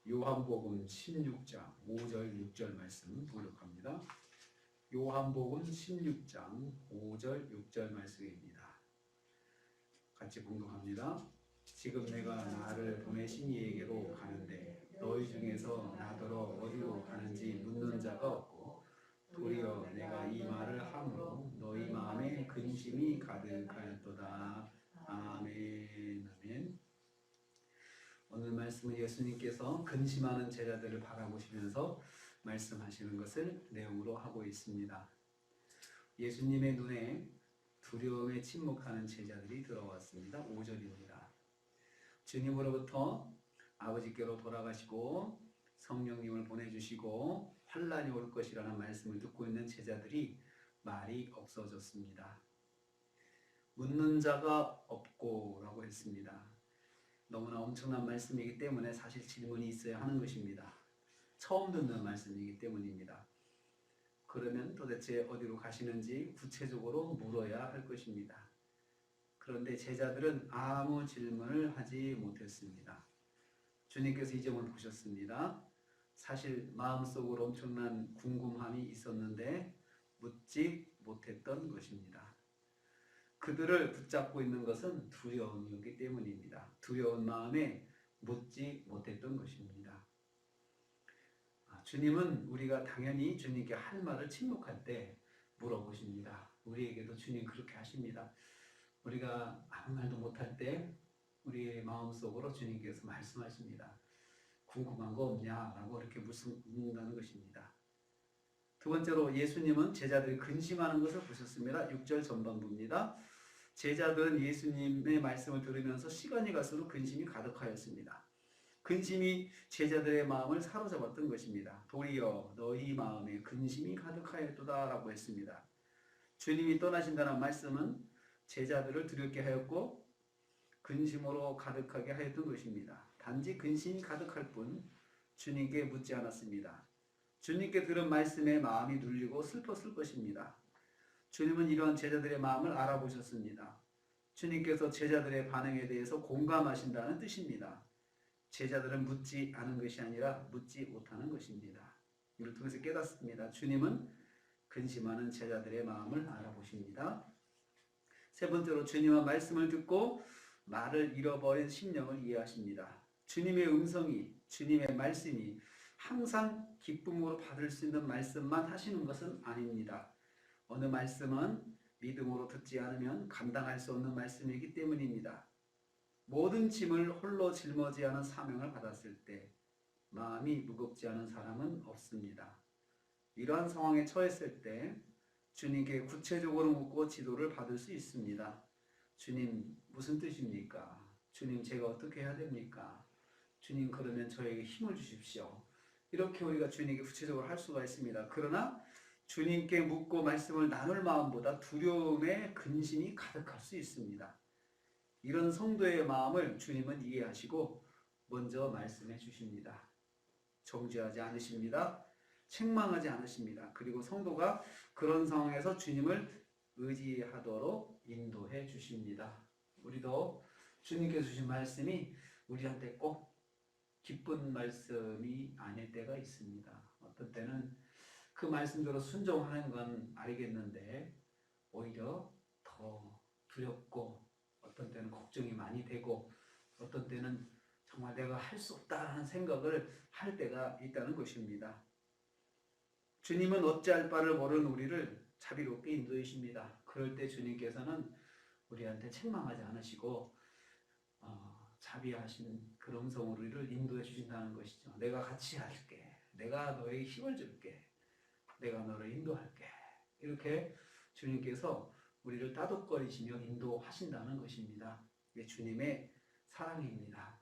요한복음 16장 5절 6절 말씀 봉독합니다. 요한복음 16장 5절 6절 말씀입니다. 같이 봉독합니다. 지금 내가 나를 보내신 이에게로 가는데 너희 중에서 나더러 어디로 가는지 묻는 자가 없고 도리어 내가 이 말을 함으로 너희 마음에 근심이 가득하였도다. 아멘. 아멘. 오늘 말씀은 예수님께서 근심하는 제자들을 바라보시면서 말씀하시는 것을 내용으로 하고 있습니다. 예수님의 눈에 두려움에 침묵하는 제자들이 들어왔습니다. 5절입니다. 주님으로부터 아버지께로 돌아가시고 성령님을 보내주시고 환란이 올 것이라는 말씀을 듣고 있는 제자들이 말이 없어졌습니다. 묻는 자가 없고 라고 했습니다. 너무나 엄청난 말씀이기 때문에 사실 질문이 있어야 하는 것입니다. 처음 듣는 말씀이기 때문입니다. 그러면 도대체 어디로 가시는지 구체적으로 물어야 할 것입니다. 그런데 제자들은 아무 질문을 하지 못했습니다. 주님께서 이 점을 보셨습니다. 사실 마음속으로 엄청난 궁금함이 있었는데 묻지 못했던 것입니다. 그들을 붙잡고 있는 것은 두려움이었기 때문입니다. 두려운 마음에 묻지 못했던 것입니다. 주님은 우리가 당연히 주님께 할 말을 침묵할 때 물어보십니다. 우리에게도 주님 그렇게 하십니다. 우리가 아무 말도 못할 때 우리의 마음속으로 주님께서 말씀하십니다. 궁금한 거 없냐? 라고 이렇게 묻는다는 것입니다. 두 번째로 예수님은 제자들이 근심하는 것을 보셨습니다. 6절 전반부입니다. 제자들은 예수님의 말씀을 들으면서 시간이 갈수록 근심이 가득하였습니다. 근심이 제자들의 마음을 사로잡았던 것입니다. 도리어 너희 마음에 근심이 가득하였도다 라고 했습니다. 주님이 떠나신다는 말씀은 제자들을 두렵게 하였고 근심으로 가득하게 하였던 것입니다. 단지 근심이 가득할 뿐 주님께 묻지 않았습니다. 주님께 들은 말씀에 마음이 눌리고 슬펐을 것입니다. 주님은 이러한 제자들의 마음을 알아보셨습니다. 주님께서 제자들의 반응에 대해서 공감하신다는 뜻입니다. 제자들은 묻지 않은 것이 아니라 묻지 못하는 것입니다. 이를 통해서 깨닫습니다. 주님은 근심하는 제자들의 마음을 알아보십니다. 세 번째로 주님의 말씀을 듣고 말을 잃어버린 심령을 이해하십니다. 주님의 음성이, 주님의 말씀이 항상 기쁨으로 받을 수 있는 말씀만 하시는 것은 아닙니다. 어느 말씀은 믿음으로 듣지 않으면 감당할 수 없는 말씀이기 때문입니다. 모든 짐을 홀로 짊어지야 하는 사명을 받았을 때 마음이 무겁지 않은 사람은 없습니다. 이러한 상황에 처했을 때 주님께 구체적으로 묻고 지도를 받을 수 있습니다. 주님 무슨 뜻입니까? 주님 제가 어떻게 해야 됩니까? 주님 그러면 저에게 힘을 주십시오. 이렇게 우리가 주님께 구체적으로 할 수가 있습니다. 그러나 주님께 묻고 말씀을 나눌 마음보다 두려움에 근심이 가득할 수 있습니다. 이런 성도의 마음을 주님은 이해하시고 먼저 말씀해 주십니다. 정죄하지 않으십니다. 책망하지 않으십니다. 그리고 성도가 그런 상황에서 주님을 의지하도록 인도해 주십니다. 우리도 주님께 주신 말씀이 우리한테 꼭 기쁜 말씀이 아닐 때가 있습니다. 어떤 때는 그 말씀대로 순종하는 건 알겠는데 오히려 더 두렵고 어떤 때는 걱정이 많이 되고 어떤 때는 정말 내가 할 수 없다는 생각을 할 때가 있다는 것입니다. 주님은 어찌할 바를 모르는 우리를 자비롭게 인도해 주십니다. 그럴 때 주님께서는 우리한테 책망하지 않으시고 자비하신 그 음성으로 우리를 인도해 주신다는 것이죠. 내가 같이 할게. 내가 너에게 힘을 줄게. 내가 너를 인도할게. 이렇게 주님께서 우리를 따독거리시며 인도하신다는 것입니다. 이게 주님의 사랑입니다.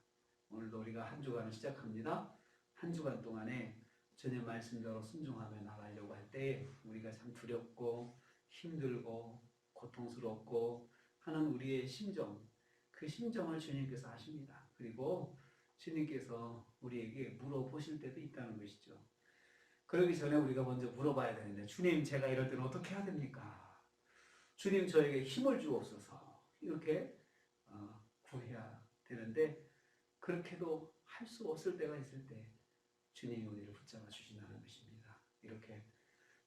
오늘도 우리가 한 주간을 시작합니다. 한 주간 동안에 주님 말씀대로 순종하며 나가려고 할 때 우리가 참 두렵고 힘들고 고통스럽고 하는 우리의 심정, 그 심정을 주님께서 아십니다. 그리고 주님께서 우리에게 물어보실 때도 있다는 것이죠. 그러기 전에 우리가 먼저 물어봐야 되는데 주님 제가 이럴 때는 어떻게 해야 됩니까? 주님 저에게 힘을 주옵소서 이렇게 구해야 되는데 그렇게도 할 수 없을 때가 있을 때 주님이 우리를 붙잡아 주신다는 것입니다. 이렇게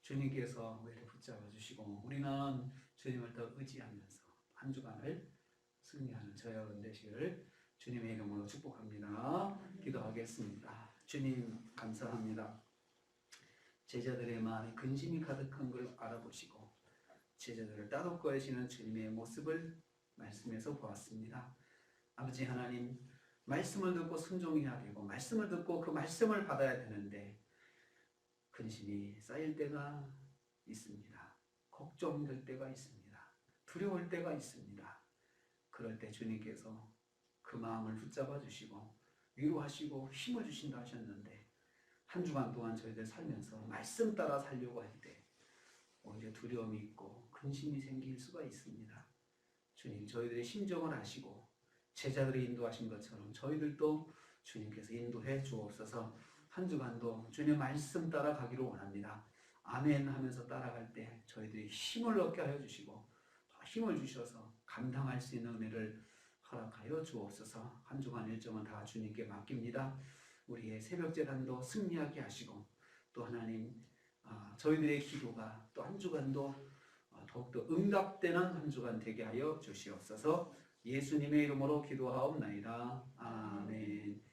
주님께서 우리를 붙잡아 주시고 우리는 주님을 더 의지하면서 한 주간을 승리하는 저와 여러분 되시기를 주님의 이름으로 축복합니다. 기도하겠습니다. 주님 감사합니다. 제자들의 마음에 근심이 가득한 걸 알아보시고 제자들을 따돌고 하시는 주님의 모습을 말씀에서 보았습니다. 아버지 하나님, 말씀을 듣고 순종해야 되고 말씀을 듣고 그 말씀을 받아야 되는데 근심이 쌓일 때가 있습니다. 걱정될 때가 있습니다. 두려울 때가 있습니다. 그럴 때 주님께서 그 마음을 붙잡아 주시고 위로하시고 힘을 주신다 하셨는데 한 주간 동안 저희들 살면서 말씀 따라 살려고 할 때 오히려 두려움이 있고 근심이 생길 수가 있습니다. 주님, 저희들의 심정을 아시고 제자들이 인도하신 것처럼 저희들도 주님께서 인도해 주옵소서. 한 주간도 주님의 말씀 따라가기를 원합니다. 아멘 하면서 따라갈 때 저희들이 힘을 얻게 하여 주시고 힘을 주셔서 감당할 수 있는 은혜를 허락하여 주옵소서. 한 주간 일정은 다 주님께 맡깁니다. 우리의 새벽제단도 승리하게 하시고 또 하나님 저희들의 기도가 또 한 주간도 더욱더 응답되는 한 주간 되게 하여 주시옵소서. 예수님의 이름으로 기도하옵나이다. 아멘.